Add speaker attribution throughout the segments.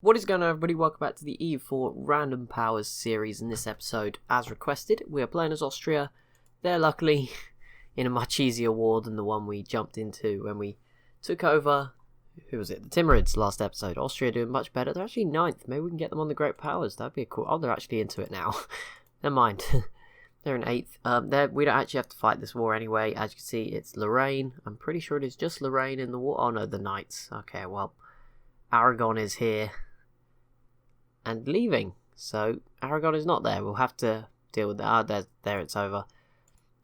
Speaker 1: What is going on, everybody? Welcome back to the EU4 Random Powers series. In this episode, as requested, we are playing as Austria. They're luckily in a much easier war than the one we jumped into when we took over. Who was it? The Timurids last episode. Austria doing much better. They're actually 9th. Maybe we can get them on the Great Powers. That'd be cool. Oh, they're actually into it now. Never mind. They're in 8th. We don't actually have to fight this war anyway. As you can see, it's Lorraine. I'm pretty sure it is just Lorraine in the war. Oh no, the Knights. Okay, well, Aragon is here and leaving, so Aragon is not there. We'll have to deal with that. Ah, there it's over.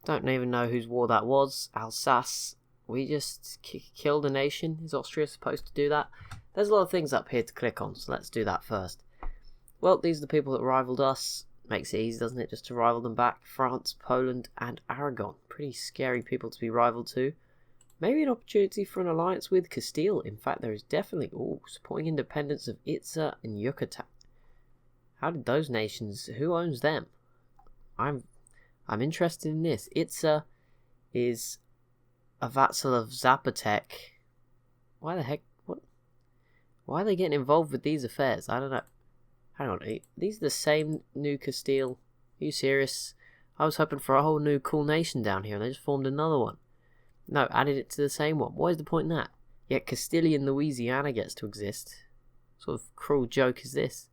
Speaker 1: Don't even know whose war that was. Alsace. We just killed a nation. Is Austria supposed to do that? There's a lot of things up here to click on, so let's do that first. Well, these are the people that rivaled us. Makes it easy, doesn't it, just to rival them back. France, Poland, and Aragon. Pretty scary people to be rivaled to. Maybe an opportunity for an alliance with Castile. In fact, there is definitely... Ooh, supporting independence of Itza and Yucatan. How did those nations... Who owns them? I'm interested in this. Itza is a vassal of Zapotec. Why the heck... What? Why are they getting involved with these affairs? I don't know. Hang on. These are the same new Castile. Are you serious? I was hoping for a whole new cool nation down here and they just formed another one. No, added it to the same one. What is the point in that? Yet Castilian Louisiana gets to exist. What sort of cruel joke is this?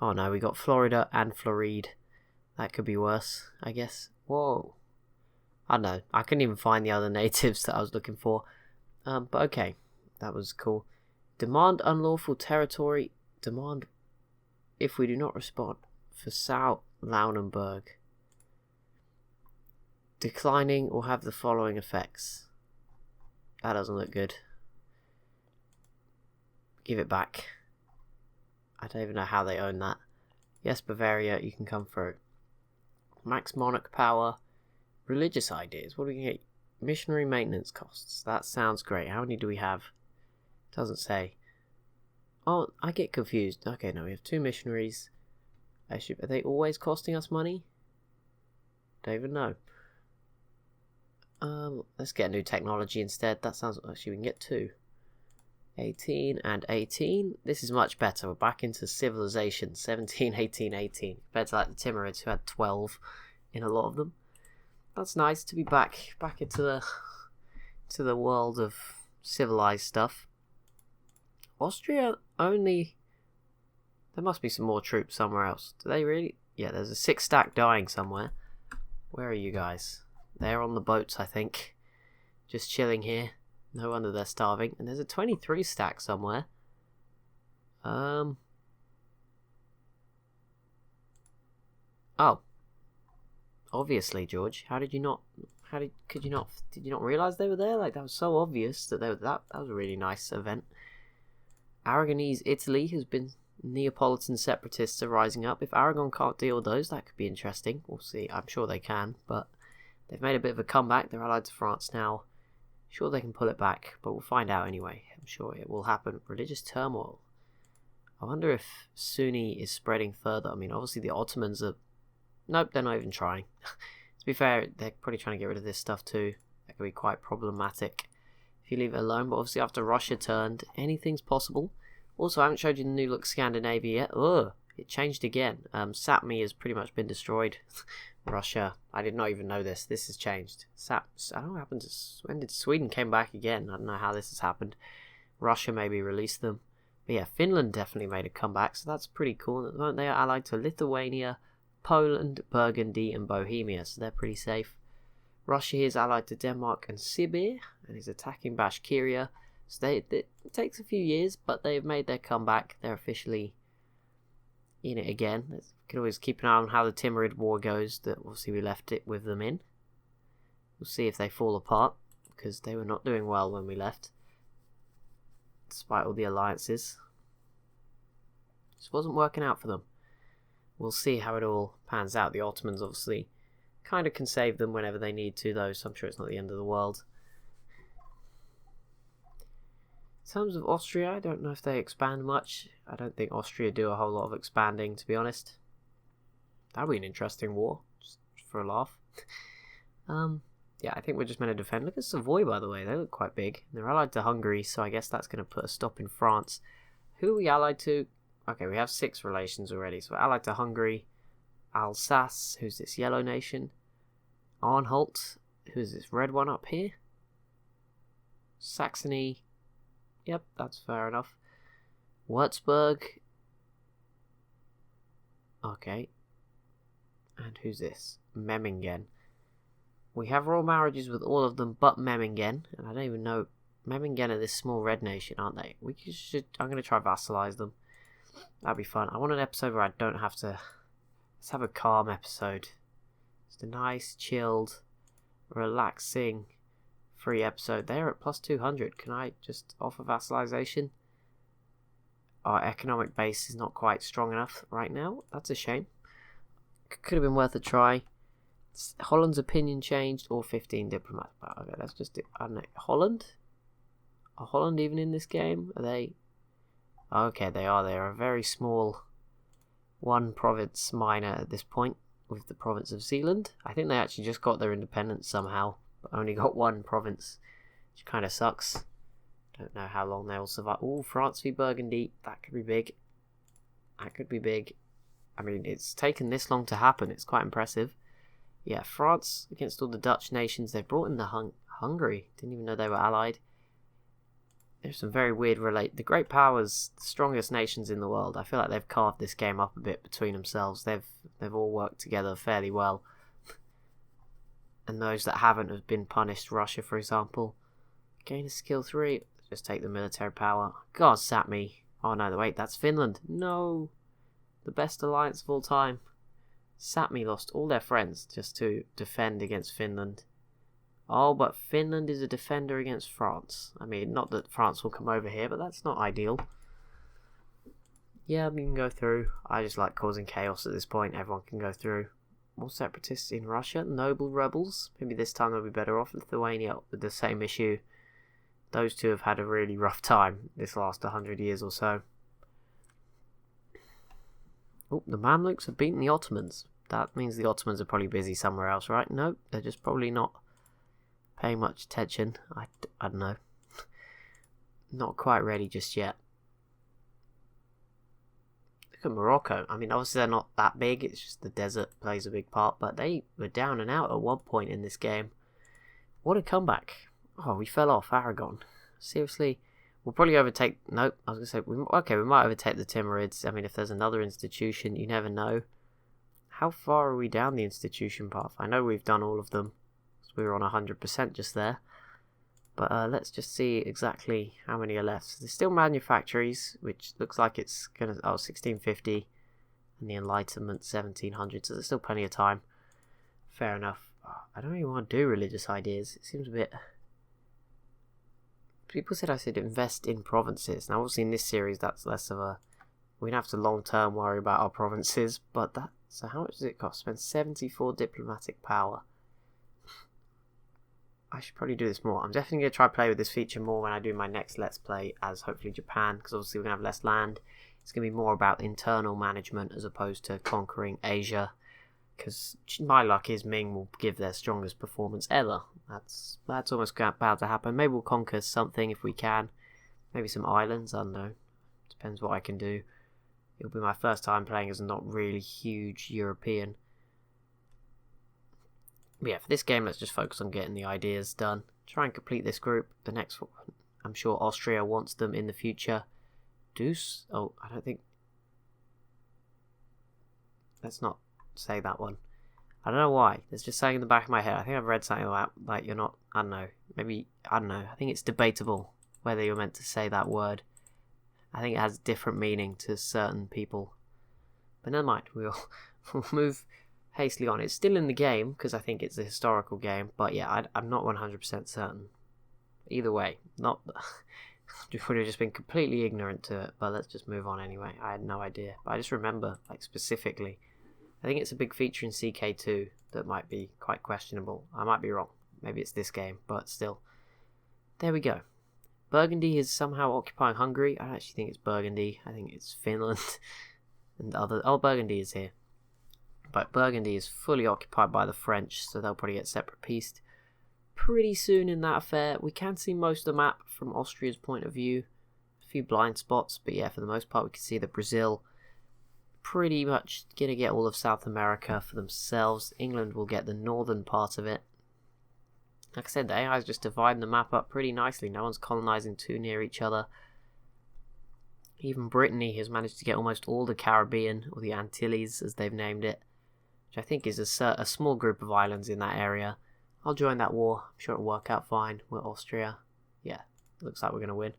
Speaker 1: Oh no, we got Florida and Floride. That could be worse, I guess. Whoa. I don't know. I couldn't even find the other natives that I was looking for. But okay. That was cool. Demand unlawful territory. Demand if we do not respond. For South Lauenburg. Declining will have the following effects. That doesn't look good. Give it back. I don't even know how they own that. Yes, Bavaria, you can come through. Max monarch power. Religious ideas. What do we get? Missionary maintenance costs. That sounds great. How many do we have? Doesn't say. Oh, I get confused. Okay, no, we have 2 missionaries. Are they always costing us money? Don't even know. Let's get a new technology instead. That sounds... Actually, we can get 2. 18 and 18. This is much better. We're back into civilization. 17, 18, 18. Compared to like the Timurids who had 12 in a lot of them. That's nice to be back into the world of civilized stuff. Austria only... There must be some more troops somewhere else. Do they really? Yeah, there's a 6 stack dying somewhere. Where are you guys? They're on the boats, I think. Just chilling here. No wonder they're starving. And there's a 23 stack somewhere. Oh. Obviously, George. Could you not realise they were there? Like, that was so obvious that they were that was a really nice event. Aragonese Italy has been... Neapolitan separatists are rising up. If Aragon can't deal with those, that could be interesting. We'll see. I'm sure they can, but they've made a bit of a comeback. They're allied to France now. Sure they can pull it back, but we'll find out anyway. I'm sure it will happen. Religious turmoil. I wonder if Sunni is spreading further. I mean, obviously the Ottomans are... Nope, they're not even trying. To be fair, they're probably trying to get rid of this stuff too. That could be quite problematic if you leave it alone. But obviously after Russia turned, anything's possible. Also, I haven't showed you the new look Scandinavia yet. Ugh, it changed again. Sapmi has pretty much been destroyed. Russia, I did not even know this. This has changed. I don't know what happened to... When did Sweden came back again? I don't know how this has happened. Russia maybe released them. But yeah, Finland definitely made a comeback, so that's pretty cool. At the moment, they are allied to Lithuania, Poland, Burgundy, and Bohemia, so they're pretty safe. Russia is allied to Denmark and Sibir, and is attacking Bashkiria. So it takes a few years, but they've made their comeback. They're officially in it again. You can always keep an eye on how the Timurid War goes, that obviously we left it with them in. We'll see if they fall apart, because they were not doing well when we left, despite all the alliances. Just wasn't working out for them. We'll see how it all pans out. The Ottomans obviously kind of can save them whenever they need to, though, so I'm sure it's not the end of the world. In terms of Austria, I don't know if they expand much. I don't think Austria do a whole lot of expanding, to be honest. That would be an interesting war, just for a laugh. Yeah, I think we're just meant to defend. Look at Savoy, by the way. They look quite big. They're allied to Hungary, so I guess that's going to put a stop in France. Who are we allied to? Okay, we have 6 relations already. So allied to Hungary, Alsace, who's this yellow nation, Arnholt, who's this red one up here, Saxony, yep, that's fair enough, Würzburg, okay, and who's this, Memmingen. We have royal marriages with all of them but Memmingen, and I don't even know, Memmingen are this small red nation, aren't they? I'm going to try vassalize them. That'd be fun. I want an episode where I don't have to... Let's have a calm episode. Just a nice, chilled, relaxing, free episode. They're at plus 200. Can I just offer vassalization? Our economic base is not quite strong enough right now. That's a shame. Could have been worth a try. Holland's opinion changed, or 15 diplomats. Okay, let's just do... I don't know. Holland? Are Holland even in this game? Are they... Okay, they are. They are a very small... one province minor at this point, with the province of Zealand. I think they actually just got their independence somehow, but only got one province, which kind of sucks. Don't know how long they'll survive. Oh, France v Burgundy. That could be big. That could be big. I mean, it's taken this long to happen. It's quite impressive. Yeah, France against all the Dutch nations. They've brought in the Hungary. Didn't even know they were allied. There's some very weird the great powers, the strongest nations in the world. I feel like they've carved this game up a bit between themselves. They've all worked together fairly well. And those that haven't have been punished. Russia, for example. Gain a skill 3. Just take the military power. God, sat me. Oh no, wait, that's Finland. No. The best alliance of all time. Sapmi lost all their friends just to defend against Finland. Oh, but Finland is a defender against France. I mean, not that France will come over here, but that's not ideal. Yeah, we can go through. I just like causing chaos at this point. Everyone can go through. More separatists in Russia. Noble rebels. Maybe this time they'll be better off. Lithuania with the same issue. Those two have had a really rough time this last 100 years or so. Oh, the Mamluks have beaten the Ottomans. That means the Ottomans are probably busy somewhere else, right? No, they're just probably not paying much attention. I don't know. Not quite ready just yet. Look at Morocco. I mean, obviously they're not that big. It's just the desert plays a big part. But they were down and out at one point in this game. What a comeback. Oh, we fell off. Aragon. Seriously? We'll probably overtake... Nope. I was going to say... we might overtake the Timurids. I mean, if there's another institution, you never know. How far are we down the institution path? I know we've done all of them. We were on 100% just there. But let's just see exactly how many are left. There's still manufactories, which looks like it's going to... Oh, 1650. And the Enlightenment, 1700. So there's still plenty of time. Fair enough. I don't really want to do religious ideas. It seems a bit... People said I should invest in provinces. Now, obviously in this series, that's less of a... We don't have to long-term worry about our provinces. But that... So how much does it cost? Spend 74 diplomatic power. I should probably do this more. I'm definitely going to try to play with this feature more when I do my next Let's Play as hopefully Japan, because obviously we're going to have less land. It's going to be more about internal management as opposed to conquering Asia, because my luck is Ming will give their strongest performance ever. That's almost about to happen. Maybe we'll conquer something if we can. Maybe some islands, I don't know. Depends what I can do. It'll be my first time playing as a not really huge European. But yeah, for this game, let's just focus on getting the ideas done. Try and complete this group. The next one, I'm sure Austria wants them in the future. Deuce? Oh, I don't think... Let's not say that one. I don't know why. There's just something in the back of my head. I think I've read something like you're not... I don't know. Maybe... I don't know. I think it's debatable whether you're meant to say that word. I think it has different meaning to certain people. But never mind. We'll move... hastily on. It's still in the game because I think it's a historical game, but yeah, I'm not 100% certain. Either way, not would have just been completely ignorant to it, but let's just move on anyway. I had no idea, but I just remember, like, specifically, I think it's a big feature in CK2 that might be quite questionable. I might be wrong. Maybe it's this game, but still. There we go. Burgundy is somehow occupying Hungary. I don't actually think it's Burgundy. I think it's Finland and other... Oh, Burgundy is here. But Burgundy is fully occupied by the French, so they'll probably get separate pieced pretty soon in that affair. We can see most of the map from Austria's point of view. few blind spots, but yeah, for the most part we can see that Brazil pretty much gonna get all of South America for themselves. England will get the northern part of it. Like I said, the AI is just dividing the map up pretty nicely. No one's colonizing too near each other. Even Brittany has managed to get almost all the Caribbean, or the Antilles as they've named it, which I think is a small group of islands in that area. I'll join that war. I'm sure it'll work out fine. We're Austria. Yeah, looks like we're going to win.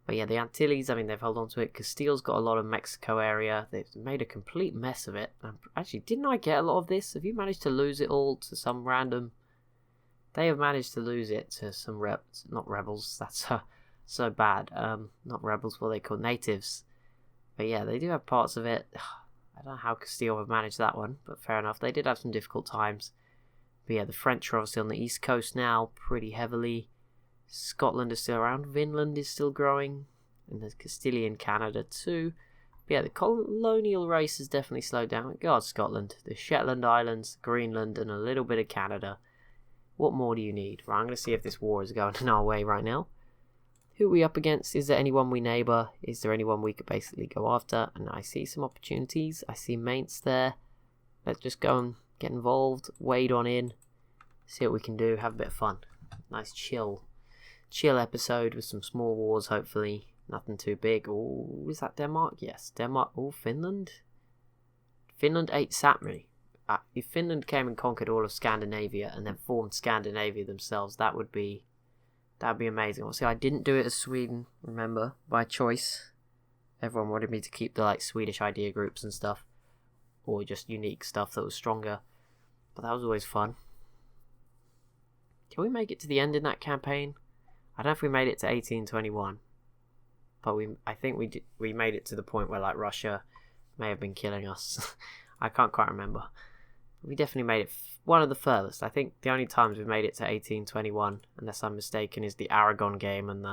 Speaker 1: But yeah, the Antilles, I mean, they've held on to it. Castile's got a lot of Mexico area. They've made a complete mess of it. Actually, didn't I get a lot of this? Have you managed to lose it all to some random... They have managed to lose it to some not rebels. That's so bad. Not rebels, what they call natives. But yeah, they do have parts of it. I don't know how Castile have managed that one, but fair enough. They did have some difficult times. But yeah, the French are obviously on the east coast now, pretty heavily. Scotland is still around. Vinland is still growing. And there's Castilian Canada too. But yeah, the colonial race has definitely slowed down. God, Scotland. The Shetland Islands, Greenland, and a little bit of Canada. What more do you need? Right, I'm going to see if this war is going in our way right now. Who are we up against? Is there anyone we neighbour? Is there anyone we could basically go after? And I see some opportunities. I see Mainz there. Let's just go and get involved. Wade on in. See what we can do. Have a bit of fun. Nice chill episode with some small wars, hopefully. Nothing too big. Oh, is that Denmark? Yes, Denmark. Oh, Finland. Finland ate Sapmi. If Finland came and conquered all of Scandinavia and then formed Scandinavia themselves, that'd be amazing. Obviously, I didn't do it as Sweden, remember, by choice. Everyone wanted me to keep the Swedish idea groups and stuff, or just unique stuff that was stronger. But that was always fun. Can we make it to the end in that campaign? I don't know if we made it to 1821, but I think we made it to the point where Russia may have been killing us. I can't quite remember. We definitely made it one of the furthest. I think the only times we've made it to 1821, unless I'm mistaken, is the Aragon game and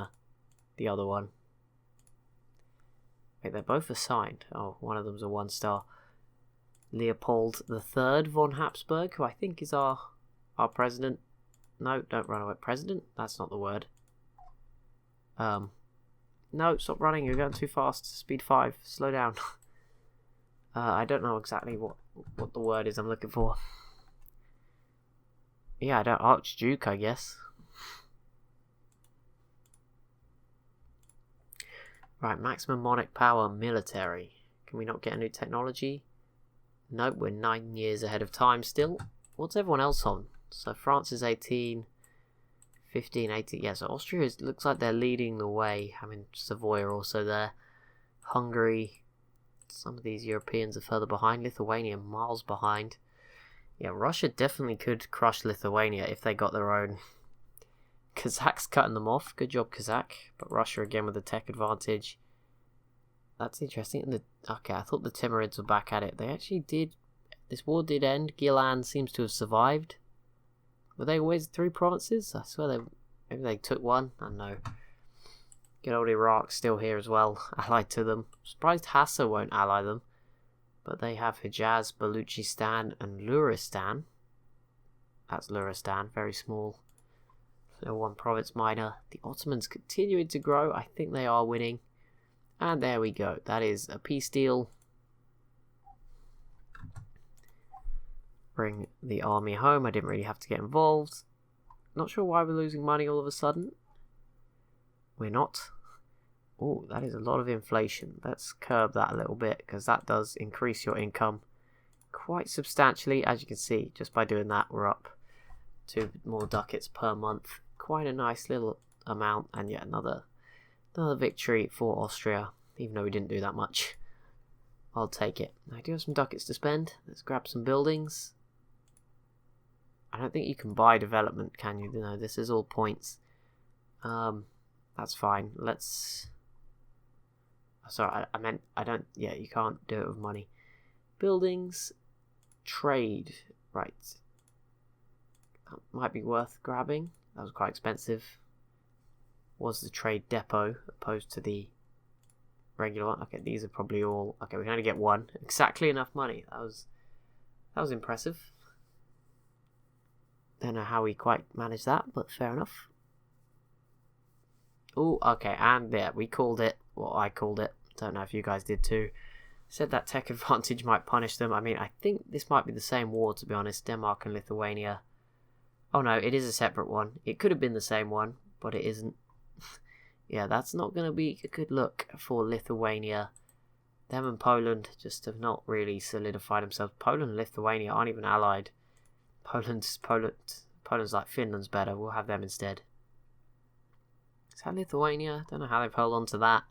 Speaker 1: the other one. Wait, they're both assigned. Oh, one of them's a 1-star. Leopold III von Habsburg, who I think is our president. No, don't run away. President? That's not the word. No, stop running. You're going too fast. Speed 5. Slow down. I don't know exactly what the word is I'm looking for. Yeah, Archduke, I guess. Right, maximum monarch power, military. Can we not get a new technology? Nope, we're 9 years ahead of time still. What's everyone else on? So France is 18, 15, 18. Yeah, so Austria looks like they're leading the way. I mean, Savoy are also there. Hungary. Some of these Europeans are further behind. Lithuania miles behind. Yeah, Russia definitely could crush Lithuania if they got their own. Kazakh's cutting them off. Good job, Kazakh. But Russia again with a tech advantage. That's interesting. Okay, I thought the Timurids were back at it. They actually did. This war did end. Gilan seems to have survived. Were they always 3 provinces? I swear maybe they took one. I don't know. Good old Iraq still here as well, allied to them. Surprised Hassa won't ally them. But they have Hijaz, Baluchistan, and Luristan. That's Luristan, very small. So 1 province minor. The Ottomans continuing to grow. I think they are winning. And there we go. That is a peace deal. Bring the army home. I didn't really have to get involved. Not sure why we're losing money all of a sudden. We're not. Oh, that is a lot of inflation. Let's curb that a little bit, because that does increase your income quite substantially. As you can see, just by doing that, we're up 2 more ducats per month. Quite a nice little amount, and yet another victory for Austria, even though we didn't do that much. I'll take it. I do have some ducats to spend. Let's grab some buildings. I don't think you can buy development, can you? No, this is all points. That's fine. Let's... Sorry, I meant, I don't... Yeah, you can't do it with money. Buildings. Trade. Right. That might be worth grabbing. That was quite expensive. Was the trade depot opposed to the regular one? Okay, these are probably all... Okay, we can only get 1. Exactly enough money. That was impressive. Don't know how we quite managed that, but fair enough. Oh, okay, and yeah, we called it. Well, I called it. Don't know if you guys did too. Said that tech advantage might punish them. I mean, I think this might be the same war, to be honest. Denmark and Lithuania. Oh no, it is a separate one. It could have been the same one, but it isn't. Yeah, that's not going to be a good look for Lithuania. Them and Poland just have not really solidified themselves. Poland and Lithuania aren't even allied. Poland's like Finland's better. We'll have them instead. Is that Lithuania? Don't know how they've held on to that.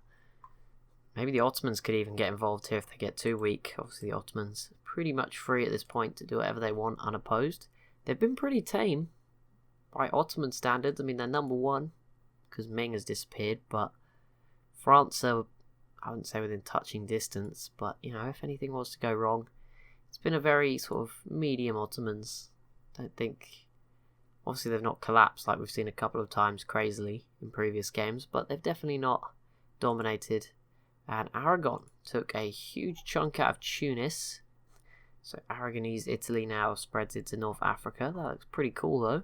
Speaker 1: Maybe the Ottomans could even get involved here if they get too weak. Obviously the Ottomans are pretty much free at this point to do whatever they want unopposed. They've been pretty tame by Ottoman standards. I mean, they're number one because Ming has disappeared, but France are, I wouldn't say within touching distance, but, you know, if anything was to go wrong, it's been a very sort of medium Ottomans. Don't think, obviously they've not collapsed like we've seen a couple of times crazily in previous games, but they've definitely not dominated. And Aragon took a huge chunk out of Tunis. So Aragonese Italy now spreads into North Africa. That looks pretty cool though.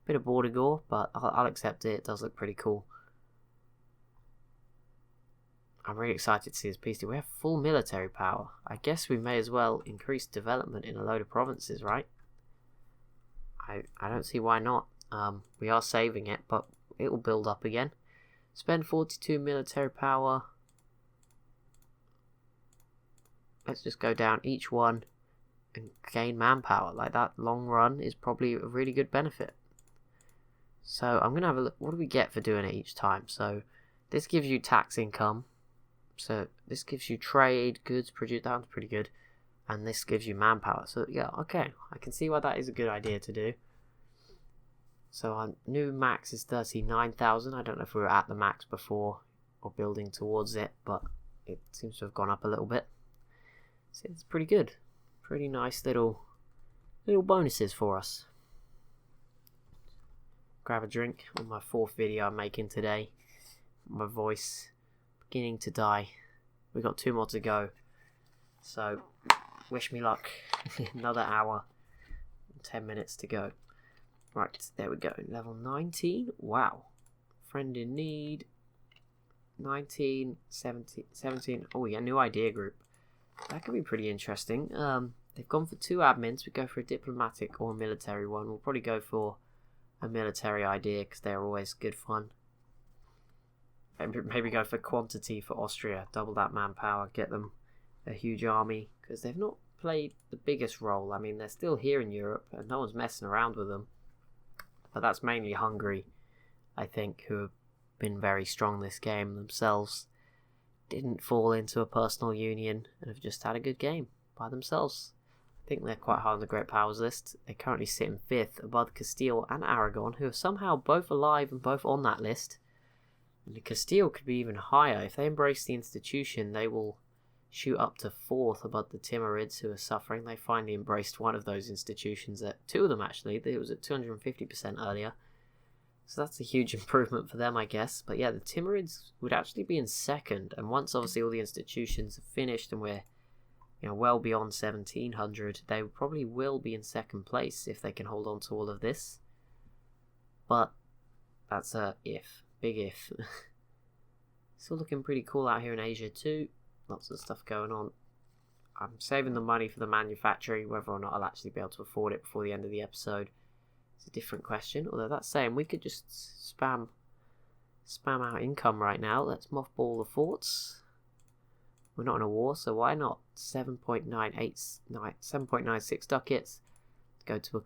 Speaker 1: Bit of border gore, but I'll accept it. It does look pretty cool. I'm really excited to see this piece. We have full military power. I guess we may as well increase development in a load of provinces, right? I don't see why not. We are saving it, but it will build up again. Spend 42 military power. Let's just go down each one and gain manpower. Like, that long run is probably a really good benefit. So I'm going to have a look. What do we get for doing it each time? So this gives you tax income. So this gives you trade, goods produced. That one's pretty good. And this gives you manpower. So yeah, okay. I can see why that is a good idea to do. So our new max is 39,000. I don't know if we were at the max before or building towards it, but it seems to have gone up a little bit. So it's pretty good. Pretty nice little bonuses for us. Grab a drink on my fourth video I'm making today. My voice beginning to die. We got 2 more to go. So wish me luck. Another hour. 10 minutes to go. Right, there we go. Level 19. Wow. Friend in need. 19, 17. Oh yeah, new idea group. That could be pretty interesting. They've gone for 2 admins. We go for a diplomatic or a military one. We'll probably go for a military idea because they're always good fun. Maybe go for quantity for Austria. Double that manpower. Get them a huge army because they've not played the biggest role. I mean, they're still here in Europe and no one's messing around with them. But that's mainly Hungary, I think, who have been very strong this game themselves. Didn't fall into a personal union and have just had a good game by themselves. I think they're quite high on the Great Powers list. They currently sit in 5th above Castile and Aragon, who are somehow both alive and both on that list. And Castile could be even higher. If they embrace the institution, they will shoot up to 4th above the Timurids, who are suffering. They finally embraced one of those institutions, 2 of them actually. It was at 250% earlier. So that's a huge improvement for them, I guess. But yeah, the Timurids would actually be in 2nd. And once obviously all the institutions are finished and we're, you know, well beyond 1700, they probably will be in 2nd place if they can hold on to all of this. But that's a if. Big if. Still looking pretty cool out here in Asia too. Lots of stuff going on. I'm saving the money for the manufacturing. Whether or not I'll actually be able to afford it before the end of the episode, it's a different question. Although that's saying we could just spam our income right now. Let's mothball the forts. We're not in a war, so why not? 7.96 ducats. Go to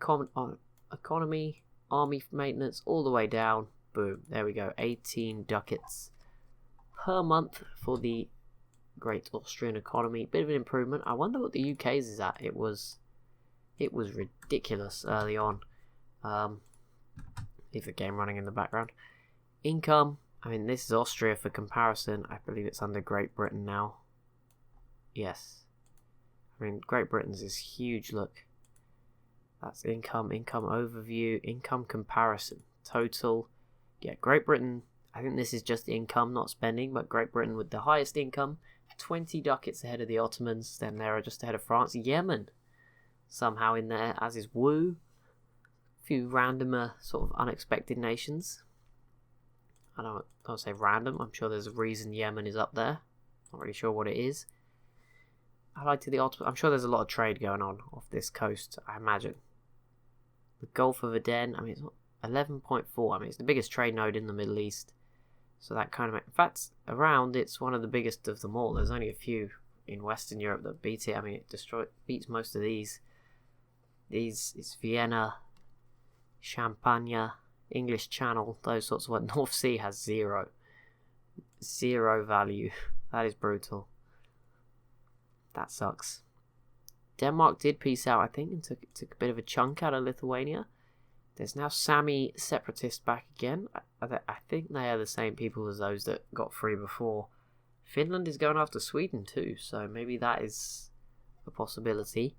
Speaker 1: economy, army maintenance, all the way down. Boom. There we go. 18 ducats per month for the Great Austrian economy. Bit of an improvement. I wonder what the UK's is at. It was ridiculous early on. Leave the game running in the background. Income. I mean, this is Austria for comparison. I believe it's under Great Britain now. Yes. I mean, Great Britain's is huge. Look. That's income overview, income comparison, total. Yeah, Great Britain. I think this is just income, not spending, but Great Britain with the highest income, 20 ducats ahead of the Ottomans. Then they're just ahead of France. Yemen, somehow in there, as is Wu. A few randomer, sort of unexpected nations. I don't say random. I'm sure there's a reason Yemen is up there. Not really sure what it is. I'm sure there's a lot of trade going on off this coast, I imagine. The Gulf of Aden, I mean, it's 11.4. I mean, it's the biggest trade node in the Middle East. So that kind of... In fact, around, it's one of the biggest of them all. There's only a few in Western Europe that beat it. I mean, it beats most of these. It's Vienna, Champagne, English Channel, those sorts of what. North Sea has zero value. That is brutal. That sucks. Denmark did peace out, I think, and took a bit of a chunk out of Lithuania. There's now Sami separatists back again. I think they are the same people as those that got free before. Finland is going after Sweden too, so maybe that is a possibility.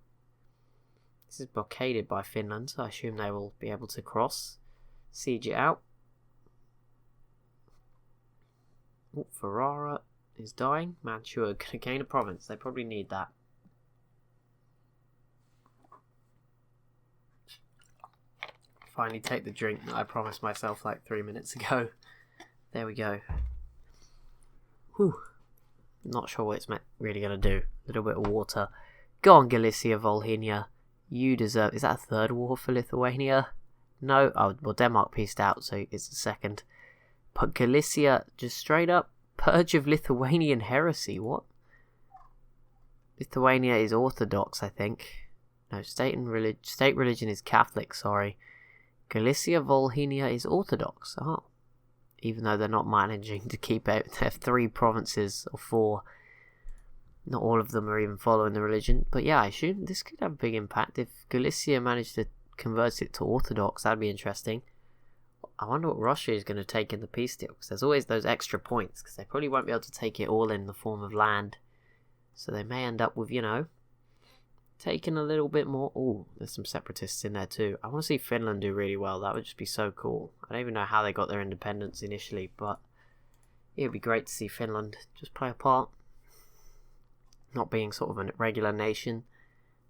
Speaker 1: This is blockaded by Finland, so I assume they will be able to cross. Siege it out. Oh, Ferrara is dying. Mantua gonna gain a province. They probably need that. Finally take the drink that I promised myself like 3 minutes ago. There we go. Whew. Not sure what it's really gonna do. A little bit of water. Go on, Galicia, Volhynia. You deserve... Is that a third war for Lithuania? No. Oh, well, Denmark peaced out, so it's a second. But Galicia, just straight up, purge of Lithuanian heresy. What? Lithuania is Orthodox, I think. No, state religion is Catholic, sorry. Galicia, Volhynia is Orthodox. Oh. Even though they're not managing to keep out. They have 3 provinces, or 4. Not all of them are even following the religion. But yeah, I assume this could have a big impact. If Galicia managed to convert it to Orthodox, that'd be interesting. I wonder what Russia is going to take in the peace deal. Because there's always those extra points. Because they probably won't be able to take it all in the form of land. So they may end up with, you know, taking a little bit more. Oh, there's some separatists in there too. I want to see Finland do really well. That would just be so cool. I don't even know how they got their independence initially. But it would be great to see Finland just play a part. Not being sort of a regular nation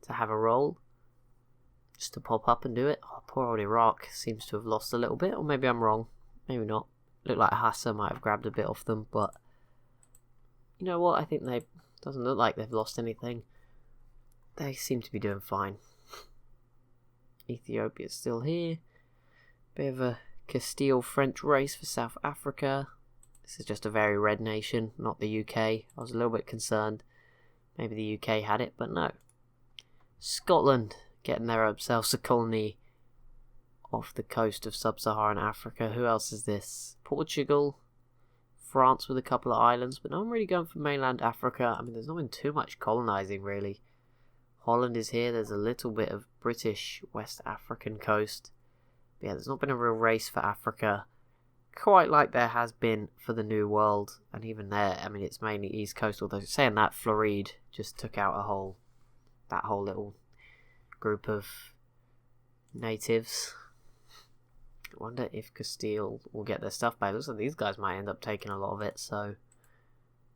Speaker 1: to have a role, just to pop up and do it. Oh, poor old Iraq seems to have lost a little bit, or maybe I'm wrong, maybe not. Looked like Hassa might have grabbed a bit off them, but you know what, I think doesn't look like they've lost anything. They seem to be doing fine. Ethiopia's still here. Bit of a Castile-French race for South Africa. This is just a very red nation, not the UK. I was a little bit concerned. Maybe the UK had it, but no. Scotland getting themselves a colony off the coast of sub-Saharan Africa. Who else is this? Portugal, France with a couple of islands, but no one really going for mainland Africa. I mean, there's not been too much colonising, really. Holland is here. There's a little bit of British West African coast. But yeah, there's not been a real race for Africa. Quite like there has been for the New World, and even there, I mean, it's mainly East Coast, although saying that, Floride just took out that whole little group of natives. I wonder if Castile will get their stuff back. It looks like these guys might end up taking a lot of it, so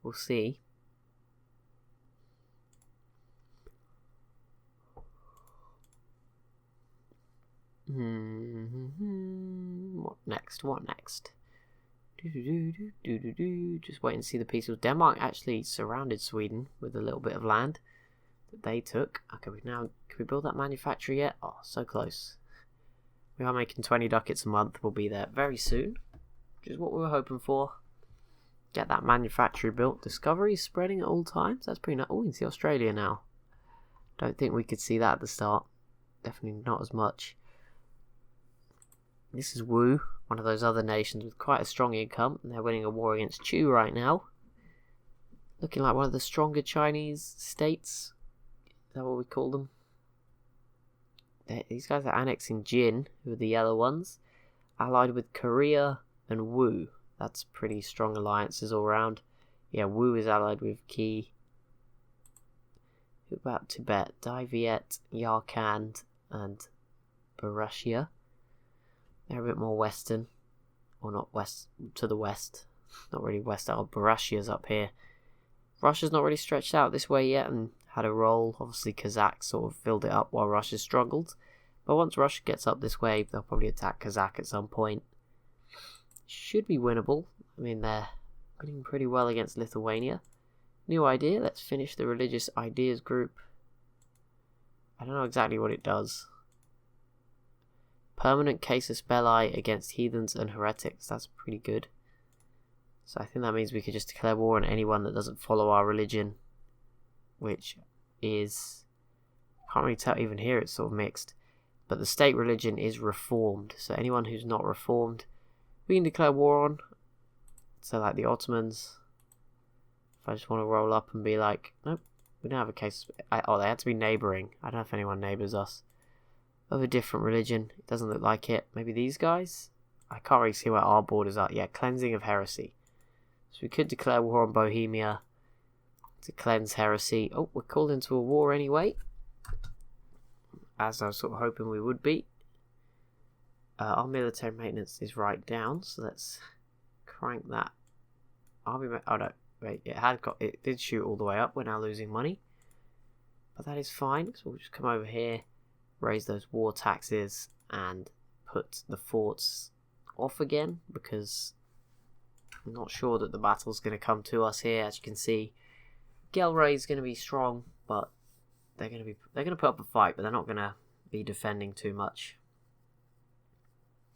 Speaker 1: we'll see. What next? Just wait and see the peace. Denmark actually surrounded Sweden with a little bit of land that they took. Okay, can we build that manufactory yet? Oh, so close. We are making 20 ducats a month. We'll be there very soon, which is what we were hoping for. Get that manufactory built. Discovery is spreading at all times. That's pretty nice. Oh, we can see Australia now. Don't think we could see that at the start. Definitely not as much. This is Wu, one of those other nations with quite a strong income, and they're winning a war against Chu right now. Looking like one of the stronger Chinese states. Is that what we call them? These guys are annexing Jin, who are the yellow ones, allied with Korea and Wu. That's pretty strong alliances all around. Yeah, Wu is allied with Qi. Who about Tibet? Dai Viet, Yarkand, and Burussia. They're a bit more western, or not west, to the west. Not really west out. Burussia's up here. Russia's not really stretched out this way yet and had a role. Obviously, Kazakh sort of filled it up while Russia struggled. But once Russia gets up this way, they'll probably attack Kazakh at some point. should be winnable. I mean, they're winning pretty well against Lithuania. New idea, let's finish the religious ideas group. I don't know exactly what it does. Permanent casus belli against heathens and heretics. That's pretty good. So I think that means we could just declare war on anyone that doesn't follow our religion. Which is... can't really tell, even here it's sort of mixed. But the state religion is reformed. So anyone who's not reformed, we can declare war on. So like the Ottomans. If I just want to roll up and be like, nope, we don't have a case. Oh, they had to be neighbouring. I don't know if anyone neighbours us. Of a different religion. It doesn't look like it. Maybe these guys? I can't really see where our borders are. Yeah, cleansing of heresy. So we could declare war on Bohemia to cleanse heresy. Oh, we're called into a war anyway. As I was sort of hoping we would be. Our military maintenance is right down, so let's crank that. Oh no, wait, it did shoot all the way up. We're now losing money. But that is fine, so we'll just come over here, raise those war taxes, and put the forts off again, because I'm not sure that the battle's going to come to us here. As you can see, Gelray's going to be strong, but they're going to put up a fight, but they're not going to be defending too much.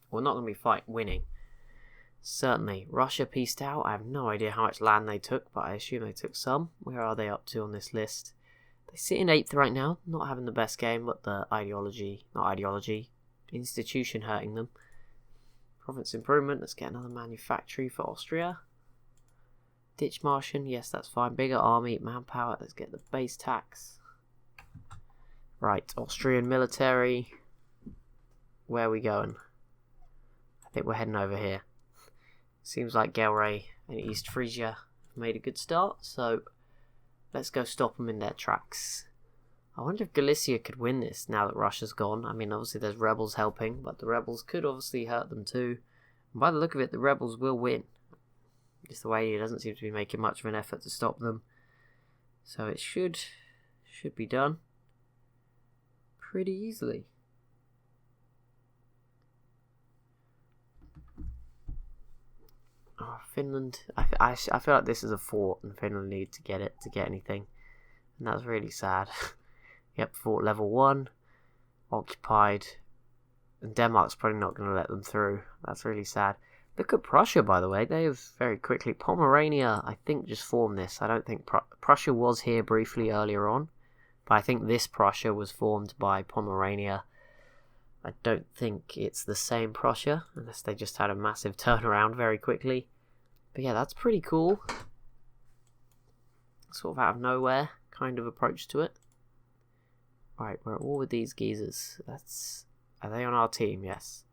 Speaker 1: Well, not going to be winning. Certainly. Russia pieced out. I have no idea how much land they took, but I assume they took some. Where are they up to on this list? They sit in 8th right now. Not having the best game, but the institution hurting them. Province improvement. Let's get another manufactory for Austria. Ditch Martian. Yes, that's fine. Bigger army. Manpower. Let's get the base tax. Right. Austrian military. Where are we going? I think we're heading over here. Seems like Gelray and East Frisia have made a good start, so let's go stop them in their tracks. I wonder if Galicia could win this now that Russia's gone. I mean, obviously there's rebels helping, but the rebels could obviously hurt them too. And by the look of it, the rebels will win. Just the way he doesn't seem to be making much of an effort to stop them. So it should be done pretty easily. Oh, Finland. I feel like this is a fort and Finland need to get it to get anything. And that's really sad. Yep, fort level 1. Occupied. And Denmark's probably not going to let them through. That's really sad. Look at Prussia, by the way. They have very quickly... Pomerania, I think, just formed this. I don't think... Prussia was here briefly earlier on. But I think this Prussia was formed by Pomerania. I don't think it's the same Prussia, unless they just had a massive turnaround very quickly. But yeah, that's pretty cool. Sort of out of nowhere kind of approach to it. Right, we're at war with these geezers. Are they on our team? Yes.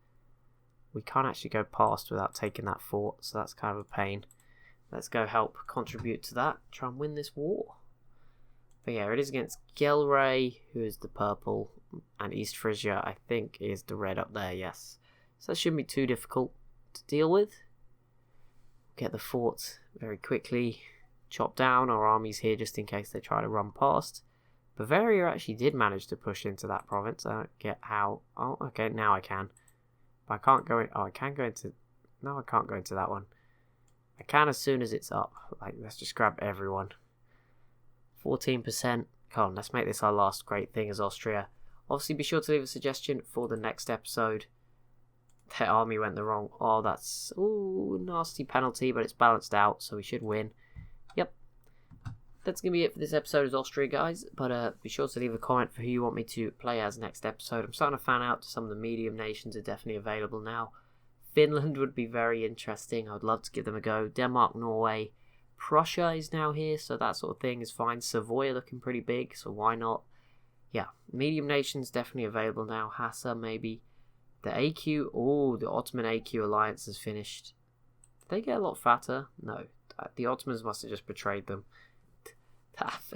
Speaker 1: We can't actually go past without taking that fort, so that's kind of a pain. Let's go help contribute to that. Try and win this war. But yeah, it is against Gelray, who is the purple, and East Frisia, I think, is the red up there, yes. So that shouldn't be too difficult to deal with. Get the fort very quickly chopped down. Our army's here just in case they try to run past. Bavaria actually did manage to push into that province. I don't get how. Oh, okay, now I can. But I can't go in. Oh, I can go into... No, I can't go into that one. I can as soon as it's up. Like, let's just grab everyone. 14%. Come on, let's make this our last great thing as Austria. Obviously, be sure to leave a suggestion for the next episode. Their army went the wrong... Oh, that's... Ooh, nasty penalty, but it's balanced out, so we should win. Yep. That's going to be it for this episode as Austria, guys. But be sure to leave a comment for who you want me to play as next episode. I'm starting to fan out to some of the medium nations are definitely available now. Finland would be very interesting. I would love to give them a go. Denmark, Norway... Prussia is now here, so that sort of thing is fine. Savoy are looking pretty big, so why not? Yeah, medium nations definitely available now. Hassa, maybe. The AQ, oh, the Ottoman AQ alliance is finished. Did they get a lot fatter? No. The Ottomans must have just betrayed them.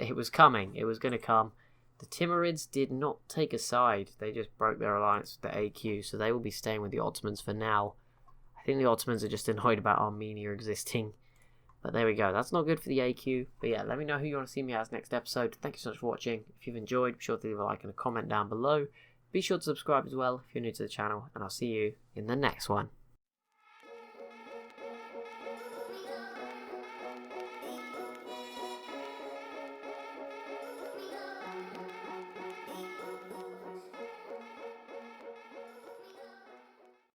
Speaker 1: It was coming. It was going to come. The Timurids did not take a side. They just broke their alliance with the AQ, so they will be staying with the Ottomans for now. I think the Ottomans are just annoyed about Armenia existing. But there we go. That's not good for the AQ. But yeah, let me know who you want to see me as next episode. Thank you so much for watching. If you've enjoyed, be sure to leave a like and a comment down below. Be sure to subscribe as well if you're new to the channel. And I'll see you in the next one.